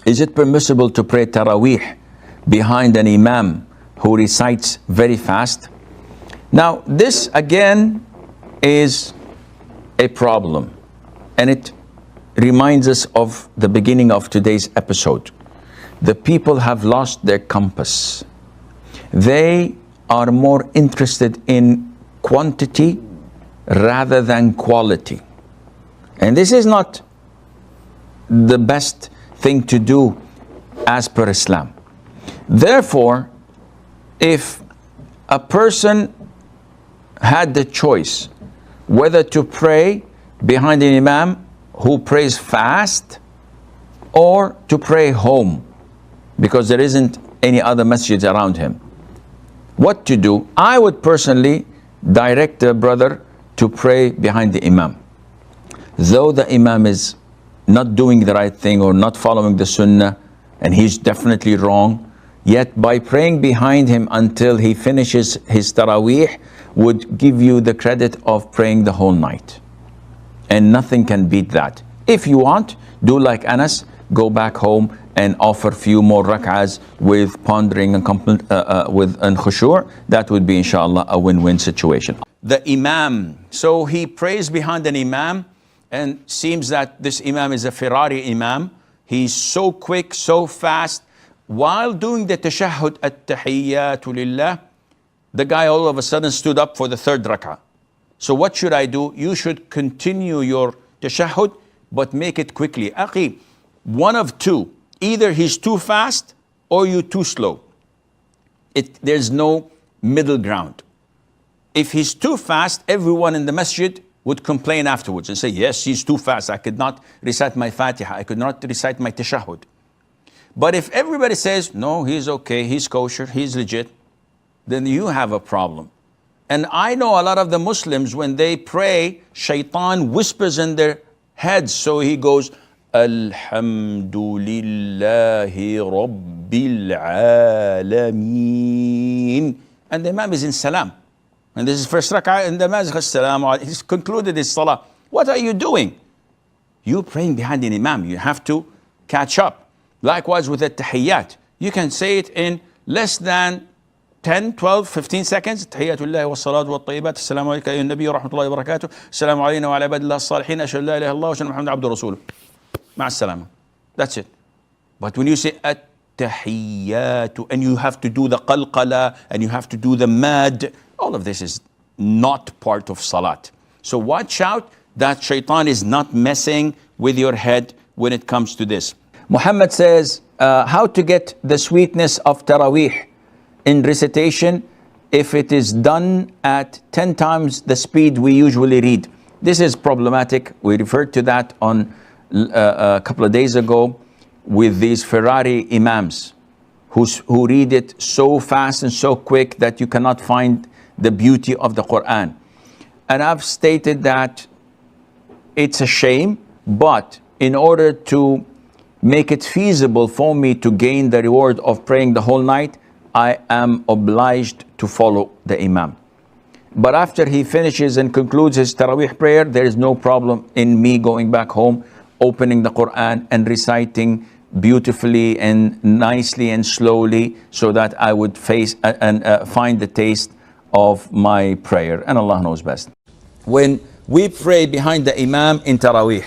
Is it permissible to pray Taraweeh behind an Imam who recites very fast? Now, this again is a problem, and it reminds us of the beginning of today's episode. The people have lost their compass. They are more interested in quantity rather than quality. And this is not the best thing to do as per Islam. Therefore, if a person had the choice whether to pray behind an Imam who prays fast or to pray home because there isn't any other masjids around him, what to do? I would personally direct the brother to pray behind the Imam. Though the Imam is not doing the right thing or not following the Sunnah, and he's definitely wrong, yet by praying behind him until he finishes his Taraweeh would give you the credit of praying the whole night. And nothing can beat that. If you want, do like Anas, go back home and offer few more rak'ahs with pondering and with an khushu'. That would be inshallah a win-win situation. The Imam, so he prays behind an Imam, and seems that this Imam is a Ferrari Imam. He's so quick, so fast. While doing the tashahhud at-tahiyyatu lillah, the guy all of a sudden stood up for the third rak'ah. So what should I do? You should continue your tashahhud, but make it quickly. Akhi, one of two. Either he's too fast or you too slow. There's no middle ground. If he's too fast, everyone in the masjid would complain afterwards and say, yes, he's too fast. I could not recite my Fatiha. I could not recite my tashahhud. But if everybody says, no, he's okay, he's kosher, he's legit, then you have a problem. And I know a lot of the Muslims, when they pray, shaitan whispers in their heads. So he goes, Alhamdulillahi Rabbil Alameen. And the Imam is in Salam. And this is first rak'ah, and the Imam is Salam. He's concluded his Salah. What are you doing? You praying behind an Imam. You have to catch up. Likewise with the tahiyyat. You can say it in less than 10, 12, 15 seconds. Tahiyyatullah wa salatu wa tayyibat. Assalamu alayka ayyuhan nabiy wa rahmatullahi wa barakatuh. Assalamu alayna wa ala ibadillah as-salihin. Ashhadu la ilaha illallah wa ashhadu anna Muhammadan abduhu rasuluh. Ma'as-salama. That's it. But when you say at-tahiyyatu, and you have to do the qalqala, and you have to do the mad, all of this is not part of salat. So watch out that shaitan is not messing with your head when it comes to this. Muhammad says, how to get the sweetness of Taraweeh in recitation if it is done at 10 times the speed we usually read. This is problematic. We referred to that on a couple of days ago with these Ferrari Imams who read it so fast and so quick that you cannot find the beauty of the Quran. And I've stated that it's a shame, but in order to make it feasible for me to gain the reward of praying the whole night, I am obliged to follow the Imam. But after he finishes and concludes his Taraweeh prayer, there is no problem in me going back home, opening the Quran and reciting beautifully and nicely and slowly, so that I would face and find the taste of my prayer. And Allah knows best. When we pray behind the Imam in Taraweeh,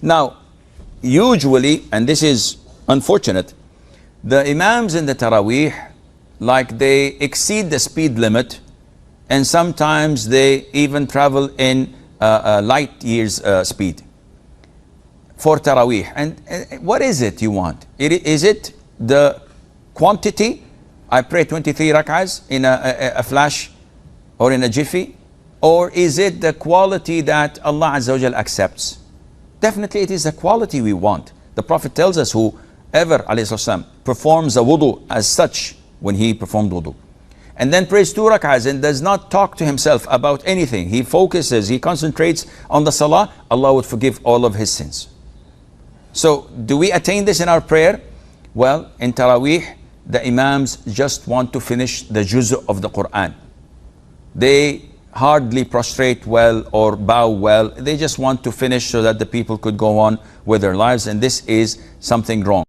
now usually, and this is unfortunate, the Imams in the Taraweeh, like they exceed the speed limit, and sometimes they even travel in light years speed for Taraweeh. And what is it you want? Is it the quantity? I pray 23 rak'ahs in a flash or in a jiffy? Or is it the quality that Allah Azza wa Jal accepts? Definitely it is the quality we want. The Prophet tells us whoever ﷺ performs a wudu as such when he performed wudu, and then prays 2 rak'ahs and does not talk to himself about anything, he focuses, he concentrates on the salah, Allah would forgive all of his sins. So do we attain this in our prayer? Well, in Taraweeh, the Imams just want to finish the juz' of the Quran. They hardly prostrate well or bow well. They just want to finish so that the people could go on with their lives, and this is something wrong.